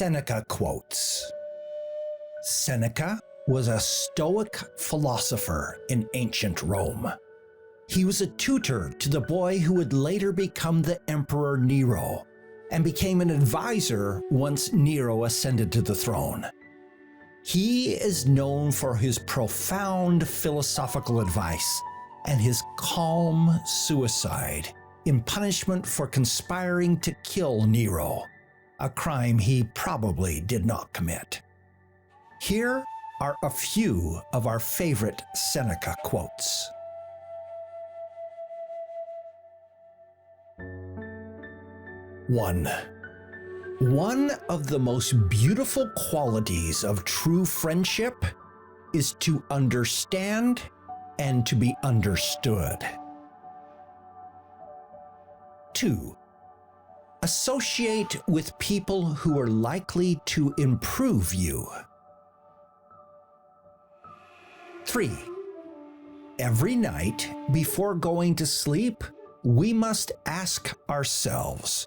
Seneca quotes. Seneca was a Stoic philosopher in ancient Rome. He was a tutor to the boy who would later become the Emperor Nero, and became an advisor once Nero ascended to the throne. He is known for his profound philosophical advice and his calm suicide in punishment for conspiring to kill Nero, a crime he probably did not commit. Here are a few of our favorite Seneca quotes. One of the most beautiful qualities of true friendship is to understand and to be understood. 2. Associate with people who are likely to improve you. 3. Every night before going to sleep, we must ask ourselves,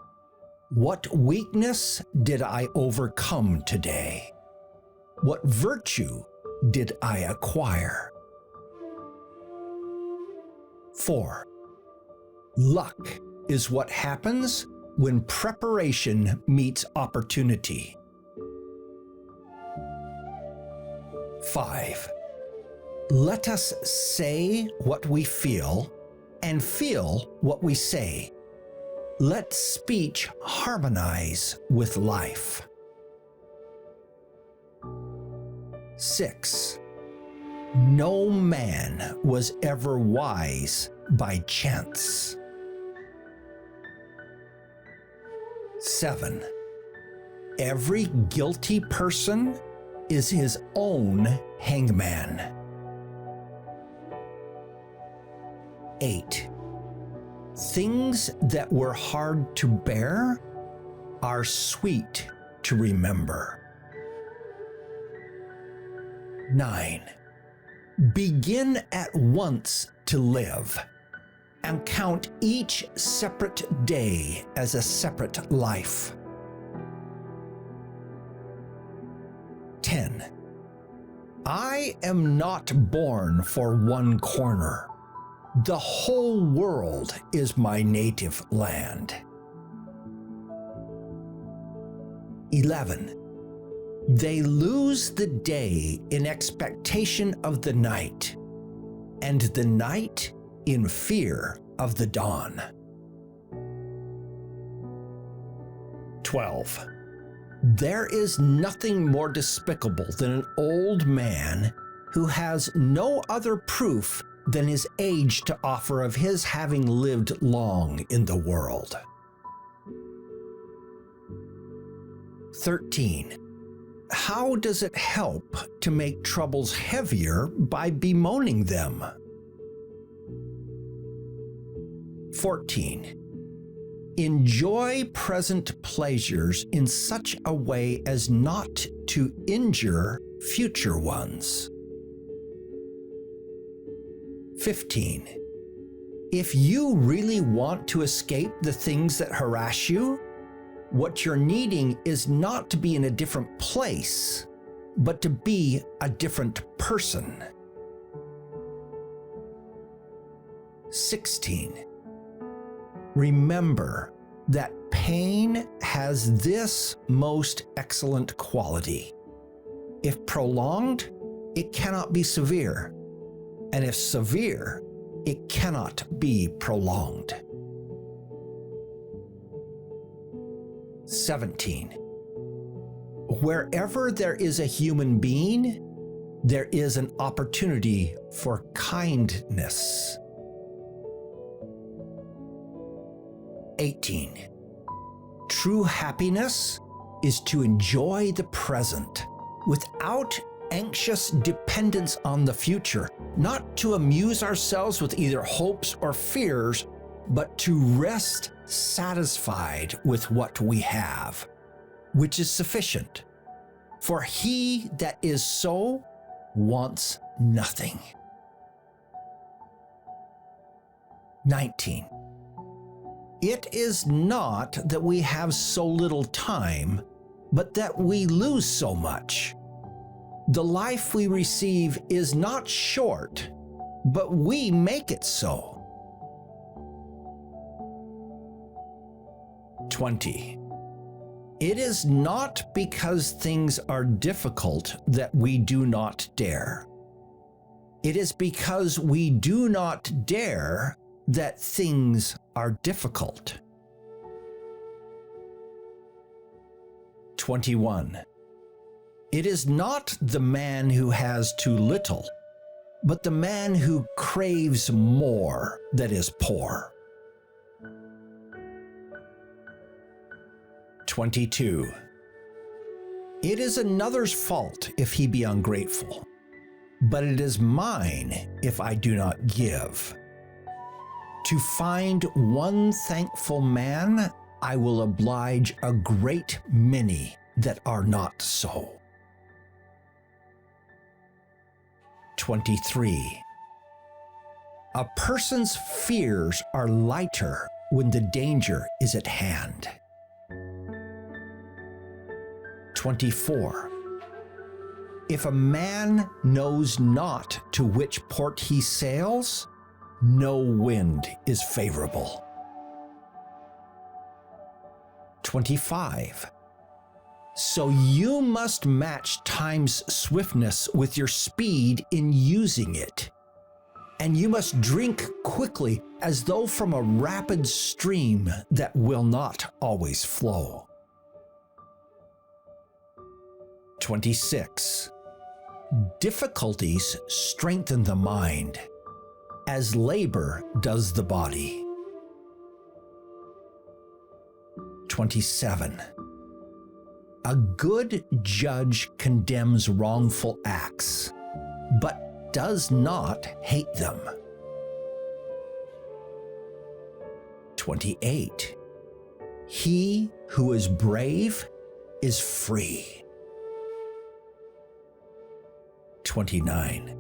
what weakness did I overcome today? What virtue did I acquire? 4. Luck is what happens when preparation meets opportunity. 5. Let us say what we feel and feel what we say. Let speech harmonize with life. 6. No man was ever wise by chance. 7. Every guilty person is his own hangman. 8. Things that were hard to bear are sweet to remember. 9. Begin at once to live, and count each separate day as a separate life. 10. I am not born for one corner. The whole world is my native land. 11. They lose the day in expectation of the night, and the night in fear of the dawn. 12. There is nothing more despicable than an old man who has no other proof than his age to offer of his having lived long in the world. 13. How does it help to make troubles heavier by bemoaning them? 14. Enjoy present pleasures in such a way as not to injure future ones. 15. If you really want to escape the things that harass you, what you're needing is not to be in a different place, but to be a different person. 16. Remember that pain has this most excellent quality. If prolonged, it cannot be severe. And if severe, it cannot be prolonged. 17. Wherever there is a human being, there is an opportunity for kindness. 18. True happiness is to enjoy the present without anxious dependence on the future, not to amuse ourselves with either hopes or fears, but to rest satisfied with what we have, which is sufficient. For he that is so wants nothing. 19. It is not that we have so little time, but that we lose so much. The life we receive is not short, but we make it so. 20. It is not because things are difficult that we do not dare. It is because we do not dare that things are difficult. 21. It is not the man who has too little, but the man who craves more that is poor. 22. It is another's fault if he be ungrateful, but it is mine if I do not give. To find one thankful man, I will oblige a great many that are not so. 23. A person's fears are lighter when the danger is at hand. 24. If a man knows not to which port he sails, no wind is favorable. 25. So you must match time's swiftness with your speed in using it, and you must drink quickly as though from a rapid stream that will not always flow. 26. Difficulties strengthen the mind, as labor does the body. 27. A good judge condemns wrongful acts, but does not hate them. 28. He who is brave is free. 29.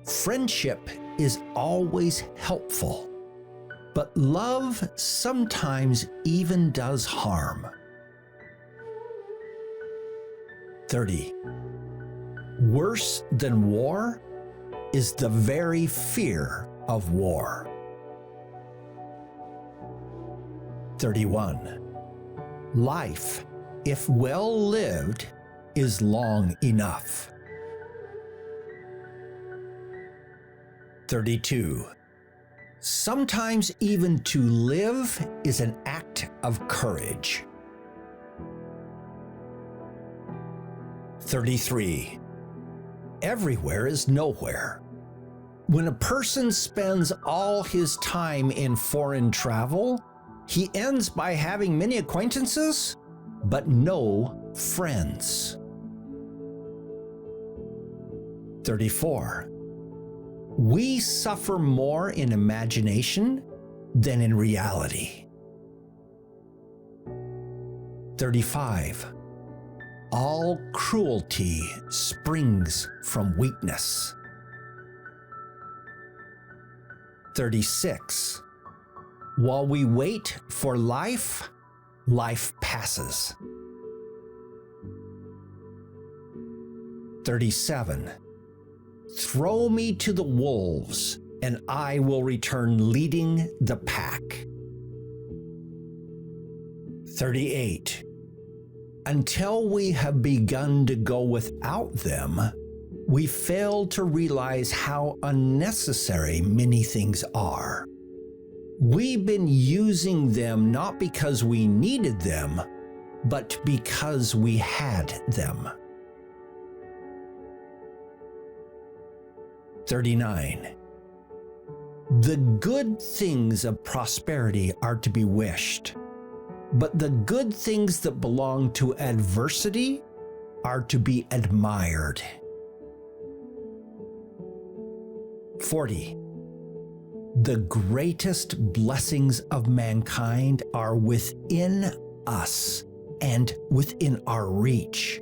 Friendship is always helpful, but love sometimes even does harm. 30. Worse than war is the very fear of war. 31. Life, if well lived, is long enough. 32. Sometimes even to live is an act of courage. 33. Everywhere is nowhere. When a person spends all his time in foreign travel, he ends by having many acquaintances, but no friends. 34. We suffer more in imagination than in reality. 35. All cruelty springs from weakness. 36. While we wait for life, life passes. 37. Throw me to the wolves, and I will return leading the pack. 38. Until we have begun to go without them, we fail to realize how unnecessary many things are. We've been using them not because we needed them, but because we had them. 39. The good things of prosperity are to be wished, but the good things that belong to adversity are to be admired. 40. The greatest blessings of mankind are within us and within our reach.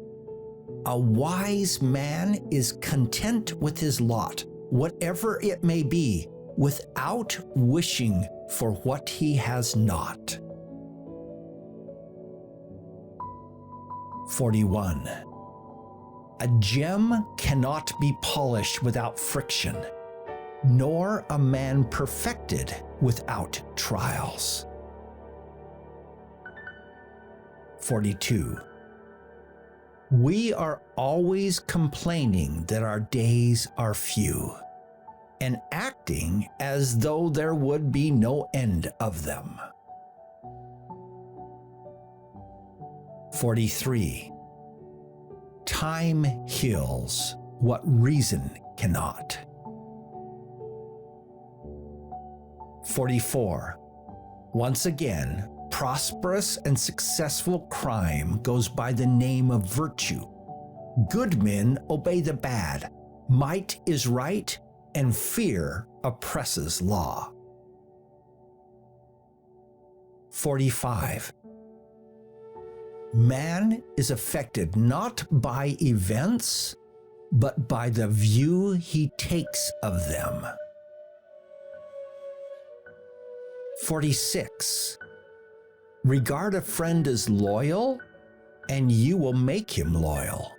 A wise man is content with his lot, whatever it may be, without wishing for what he has not. 41. A gem cannot be polished without friction, nor a man perfected without trials. 42. We are always complaining that our days are few, and acting as though there would be no end of them. 43. Time heals what reason cannot. 44. Once again, prosperous and successful crime goes by the name of virtue. Good men obey the bad. Might is right, and fear oppresses law. 45. Man is affected not by events, but by the view he takes of them. 46. Regard a friend as loyal, and you will make him loyal.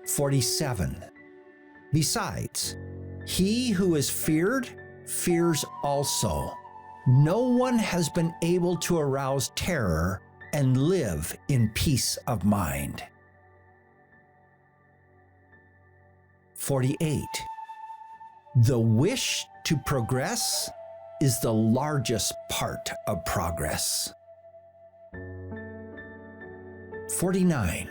47. Besides, he who is feared fears also. No one has been able to arouse terror and live in peace of mind. 48. The wish to progress is the largest part of progress. 49.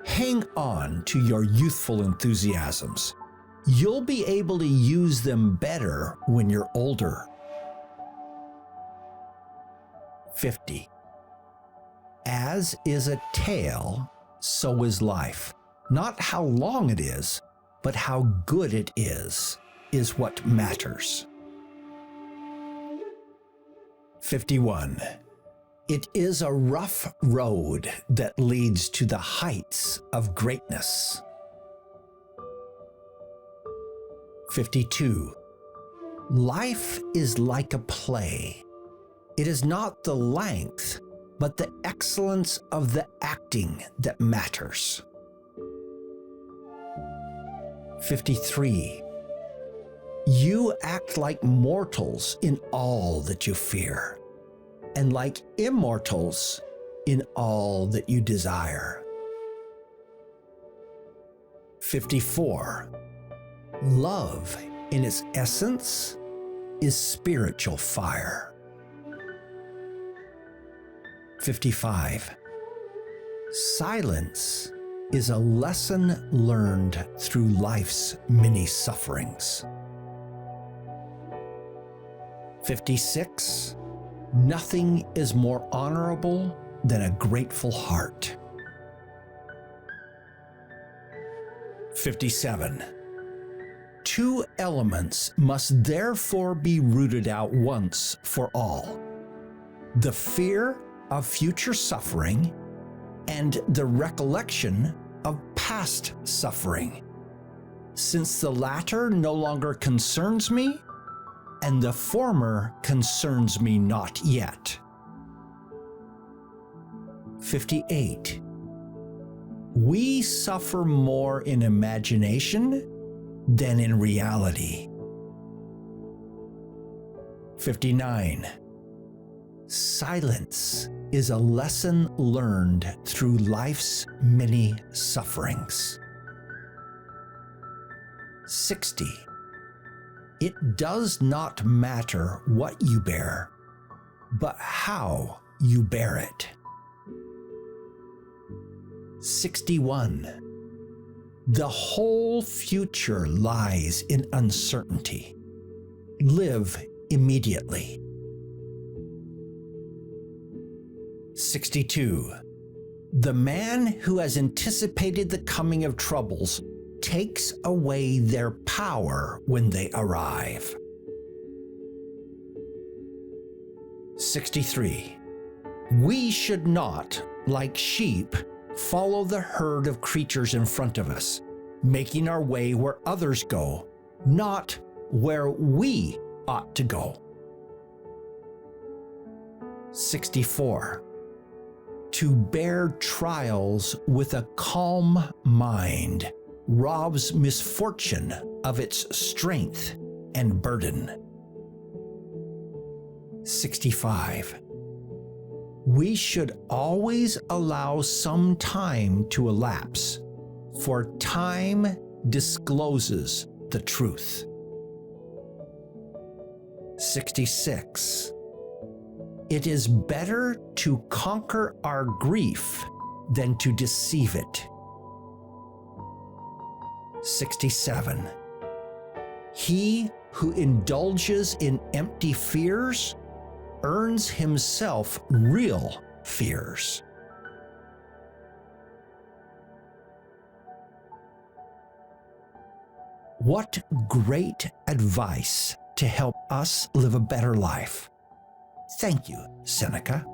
Hang on to your youthful enthusiasms. You'll be able to use them better when you're older. 50. As is a tale, so is life. Not how long it is, but how good it is what matters. 51. It is a rough road that leads to the heights of greatness. 52. Life is like a play. It is not the length, but the excellence of the acting that matters. 53. You act like mortals in all that you fear, and like immortals in all that you desire. 54. Love, in its essence, is spiritual fire. 55. Silence is a lesson learned through life's many sufferings. 56. Nothing is more honorable than a grateful heart. 57. Two elements must therefore be rooted out once for all: the fear of future suffering and the recollection of past suffering, since the latter no longer concerns me and the former concerns me not yet. 58. We suffer more in imagination than in reality. 59. Silence is a lesson learned through life's many sufferings. 60. It does not matter what you bear, but how you bear it. 61. The whole future lies in uncertainty. Live immediately. 62. The man who has anticipated the coming of troubles takes away their power when they arrive. 63. We should not, like sheep, follow the herd of creatures in front of us, making our way where others go, not where we ought to go. 64. To bear trials with a calm mind robs misfortune of its strength and burden. 65. We should always allow some time to elapse, for time discloses the truth. 66. It is better to conquer our grief than to deceive it. 67. He who indulges in empty fears earns himself real fears. What great advice to help us live a better life. Thank you, Seneca.